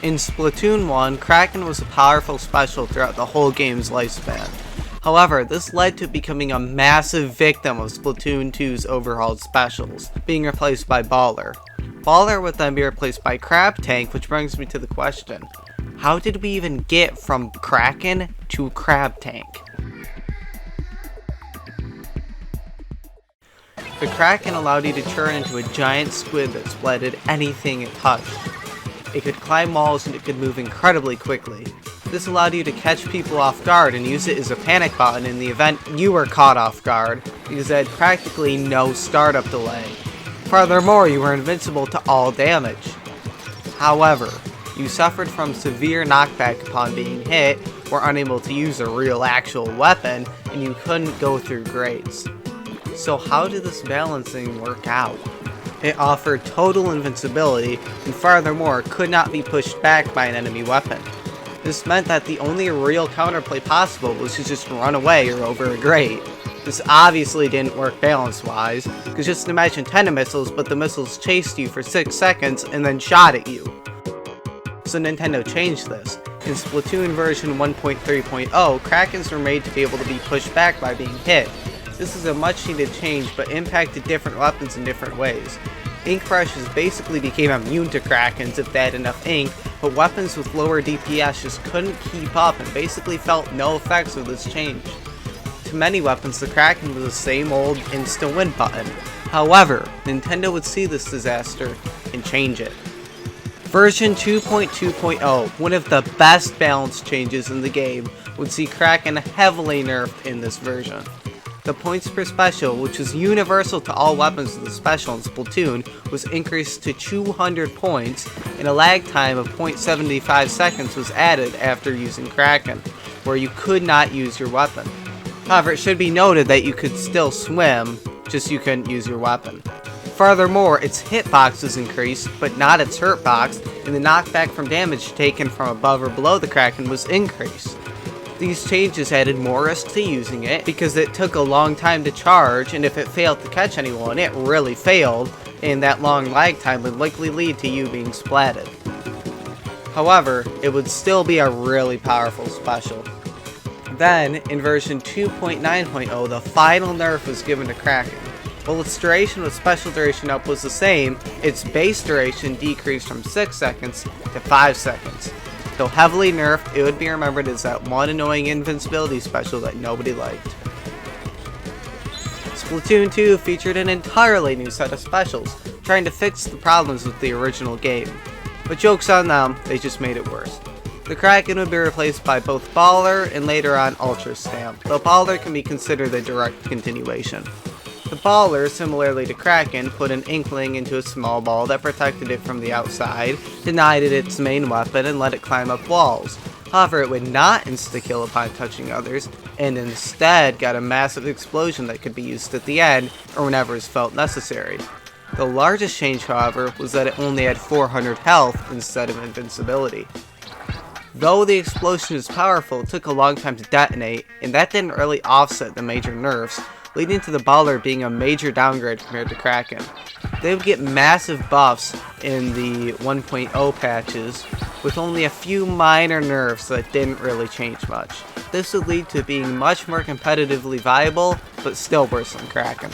In Splatoon 1, Kraken was a powerful special throughout the whole game's lifespan. However, this led to becoming a massive victim of Splatoon 2's overhauled specials, being replaced by Baller. Baller would then be replaced by Crab Tank, which brings me to the question, how did we even get from Kraken to Crab Tank? The Kraken allowed you to turn into a giant squid that splatted anything it touched. It could climb walls and it could move incredibly quickly. This allowed you to catch people off guard and use it as a panic button in the event you were caught off guard, because it had practically no startup delay. Furthermore, you were invincible to all damage. However, you suffered from severe knockback upon being hit, were unable to use a real actual weapon, and you couldn't go through grates. So how did this balancing work out? It offered total invincibility, and furthermore could not be pushed back by an enemy weapon. This meant that the only real counterplay possible was to just run away or over a grate. This obviously didn't work balance-wise, because just imagine 10 missiles, but the missiles chased you for 6 seconds and then shot at you. So Nintendo changed this. In Splatoon version 1.3.0, Krakens were made to be able to be pushed back by being hit. This is a much needed change, but impacted different weapons in different ways. Ink brushes basically became immune to Krakens if they had enough ink, but weapons with lower DPS just couldn't keep up and basically felt no effects of this change. To many weapons, the Kraken was the same old instant win button. However, Nintendo would see this disaster and change it. Version 2.2.0, one of the best balance changes in the game, would see Kraken heavily nerfed in this version. The points per special, which was universal to all weapons of the special in Splatoon, was increased to 200 points, and a lag time of 0.75 seconds was added after using Kraken, where you could not use your weapon. However, it should be noted that you could still swim, just you couldn't use your weapon. Furthermore, its hitbox was increased, but not its hurtbox, and the knockback from damage taken from above or below the Kraken was increased. These changes added more risk to using it, because it took a long time to charge, and if it failed to catch anyone, it really failed, and that long lag time would likely lead to you being splatted. However, it would still be a really powerful special. Then, in version 2.9.0, the final nerf was given to Kraken. While its duration with special duration up was the same, its base duration decreased from 6 seconds to 5 seconds. Though heavily nerfed, it would be remembered as that one annoying invincibility special that nobody liked. Splatoon 2 featured an entirely new set of specials, trying to fix the problems with the original game. But joke's on them, they just made it worse. The Kraken would be replaced by both Baller and later on Ultra Stamp, though Baller can be considered a direct continuation. The Baller, similarly to Kraken, put an Inkling into a small ball that protected it from the outside, denied it its main weapon, and let it climb up walls. However, it would not insta-kill upon touching others, and instead got a massive explosion that could be used at the end, or whenever it felt necessary. The largest change, however, was that it only had 400 health instead of invincibility. Though the explosion is powerful, it took a long time to detonate, and that didn't really offset the major nerfs, leading to the Baller being a major downgrade compared to Kraken. They would get massive buffs in the 1.0 patches, with only a few minor nerfs that didn't really change much. This would lead to being much more competitively viable, but still worse than Kraken.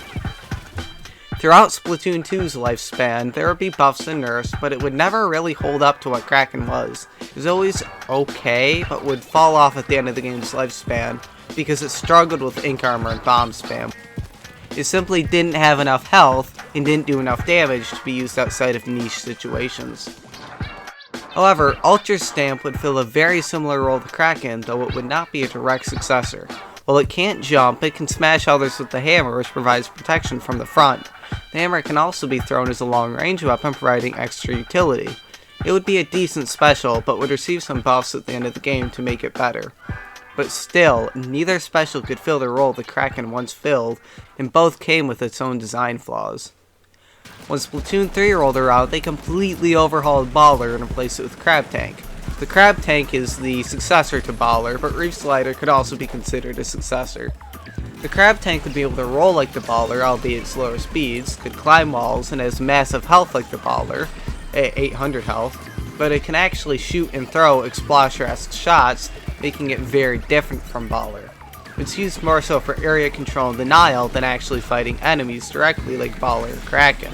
Throughout Splatoon 2's lifespan, there would be buffs and nerfs, but it would never really hold up to what Kraken was. It was always okay, but would fall off at the end of the game's lifespan, because it struggled with ink armor and bomb spam. It simply didn't have enough health, and didn't do enough damage to be used outside of niche situations. However, Ultra Stamp would fill a very similar role to Kraken, though it would not be a direct successor. While it can't jump, it can smash others with the hammer, which provides protection from the front. The hammer can also be thrown as a long-range weapon, providing extra utility. It would be a decent special, but would receive some buffs at the end of the game to make it better. But still, neither special could fill the role the Kraken once filled, and both came with its own design flaws. When Splatoon 3 rolled around, they completely overhauled Baller and replaced it with Crab Tank. The Crab Tank is the successor to Baller, but Reef Slider could also be considered a successor. The Crab Tank would be able to roll like the Baller, albeit slower speeds, could climb walls, and has massive health like the Baller, at 800 health. but it can actually shoot and throw Explosher-esque shots, making it very different from Baller. It's used more so for area control and denial than actually fighting enemies directly like Baller and Kraken.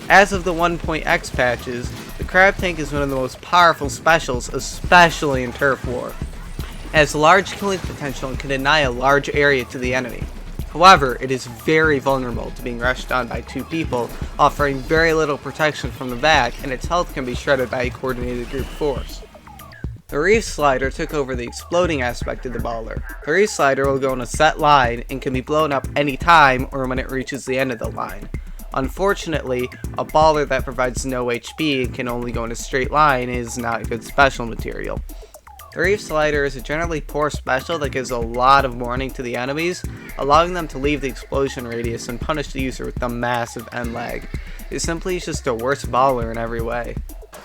As of the 1.x patches, the Crab Tank is one of the most powerful specials, especially in Turf War. It has large killing potential and can deny a large area to the enemy. However, it is very vulnerable to being rushed on by two people, offering very little protection from the back, and its health can be shredded by a coordinated group force. The Reef Slider took over the exploding aspect of the Baller. The Reef Slider will go in a set line and can be blown up any time or when it reaches the end of the line. Unfortunately, a Baller that provides no HP and can only go in a straight line is not good special material. The Reef Slider is a generally poor special that gives a lot of warning to the enemies, allowing them to leave the explosion radius and punish the user with the massive end lag. It simply is just a worse Baller in every way.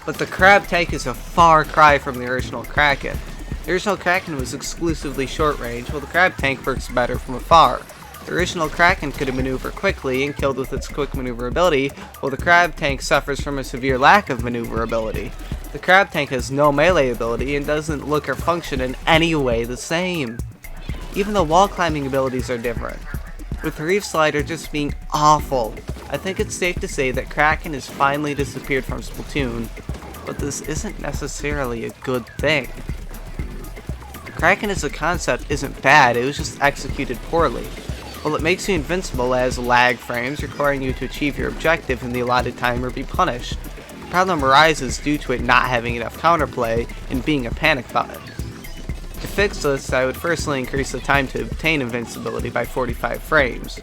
But the Crab Tank is a far cry from the original Kraken. The original Kraken was exclusively short range, while the Crab Tank works better from afar. The original Kraken could maneuver quickly and killed with its quick maneuverability, while the Crab Tank suffers from a severe lack of maneuverability. The Crab Tank has no melee ability and doesn't look or function in any way the same. Even the wall climbing abilities are different, with the Reef Slider just being awful. I think it's safe to say that Kraken has finally disappeared from Splatoon, but this isn't necessarily a good thing. Kraken as a concept isn't bad, it was just executed poorly. While it makes you invincible, it has lag frames requiring you to achieve your objective in the allotted time or be punished. The problem arises due to it not having enough counterplay and being a panic button. To fix this, I would firstly increase the time to obtain invincibility by 45 frames,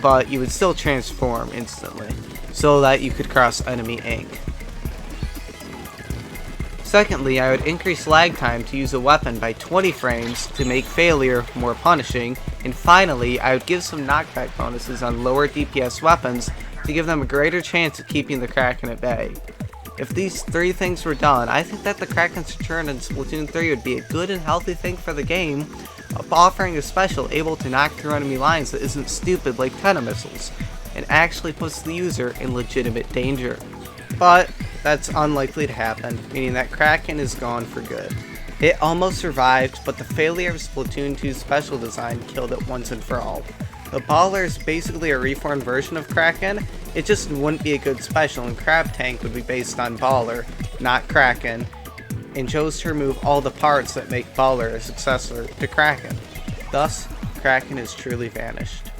but you would still transform instantly, so that you could cross enemy ink. Secondly, I would increase lag time to use a weapon by 20 frames to make failure more punishing, and finally, I would give some knockback bonuses on lower DPS weapons to give them a greater chance of keeping the Kraken at bay. If these three things were done, I think that the Kraken's return in Splatoon 3 would be a good and healthy thing for the game, offering a special able to knock through enemy lines that isn't stupid like Tena missiles, and actually puts the user in legitimate danger. But that's unlikely to happen, meaning that Kraken is gone for good. It almost survived, but the failure of Splatoon 2's special design killed it once and for all. The Baller is basically a reformed version of Kraken, it just wouldn't be a good special, and Crab Tank would be based on Baller, not Kraken, and chose to remove all the parts that make Baller a successor to Kraken. Thus, Kraken has truly vanished.